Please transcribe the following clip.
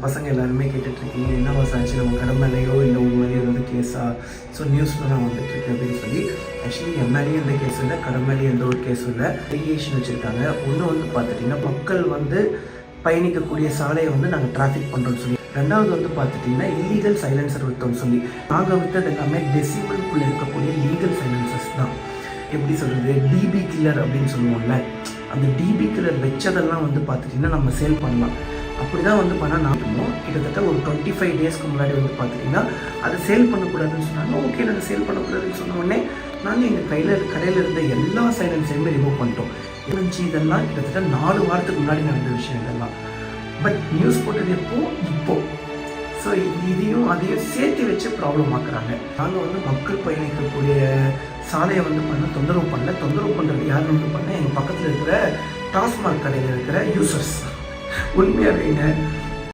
பசங்க எல்லாருமே கேட்டுட்ருக்கீங்க, என்ன பாஸ் ஆச்சு, நம்ம கடை மேலேயோ இல்லை உங்க மேலேயோ ஏதாவது கேஸா, ஸோ நியூஸில் தான் வந்துட்டுருக்கு அப்படின்னு சொல்லி. ஆக்சுவலி என் மேலேயும் எந்த கேஸும் இல்லை, கடை மேலேயும் எந்த ஒரு கேஸும் இல்லை. ரெகுலேஷன் வச்சுருக்காங்க. ஒன்று வந்து பார்த்துட்டிங்கன்னா மக்கள் வந்து பயணிக்கக்கூடிய சாலையை வந்து நாங்கள் டிராஃபிக் பண்ணுறோன்னு சொல்லி. ரெண்டாவது வந்து பார்த்துட்டிங்கன்னா இல்லீகல் சைலன்சர் விற்றோம்னு சொல்லி. நாங்கள் விற்றது எல்லாமே டெசிபிள்குள்ளே இருக்கக்கூடிய லீகல் சைலன்சர்ஸ் தான். எப்படி சொல்கிறது, டிபி கில்லர் அப்படின்னு சொல்லுவோம்ல, அந்த டிபி கில்லர் வச்சதெல்லாம் வந்து பார்த்துட்டிங்கன்னா நம்ம சேல் பண்ணலாம். அப்படி தான் வந்து பண்ணால் நாட்டுமோ கிட்டத்தட்ட ஒரு 25 டேஸ்க்கு முன்னாடி வந்து பார்த்துட்டிங்கன்னா அதை சேல் பண்ணக்கூடாதுன்னு சொன்னாங்க. ஓகே, நாங்கள் சேல் பண்ணக்கூடாதுன்னு சொன்ன உடனே நாங்கள் எங்கள் கடையில் இருந்த எல்லா சைலன்ஸையுமே ரிமூவ் பண்ணிட்டோம். இருந்துச்சு இதெல்லாம் கிட்டத்தட்ட 4 வாரத்துக்கு முன்னாடி நடந்த விஷயம் இதெல்லாம். பட் நியூஸ் போட்டது இப்போ ஸோ இதையும் அதையும் சேர்த்து வச்சு ப்ராப்ளம் ஆக்குறாங்க. நாங்கள் வந்து மக்கள் பயணிக்கக்கூடிய சாலையை வந்து தொந்தரவு பண்ணல. தொந்தரவு பண்ணுறது யாருன்னு வந்து பண்ணால் எங்கள் பக்கத்தில் இருக்கிற டாஸ்மாக் கடையில் இருக்கிற யூசர்ஸ். உண்மையாகவேங்க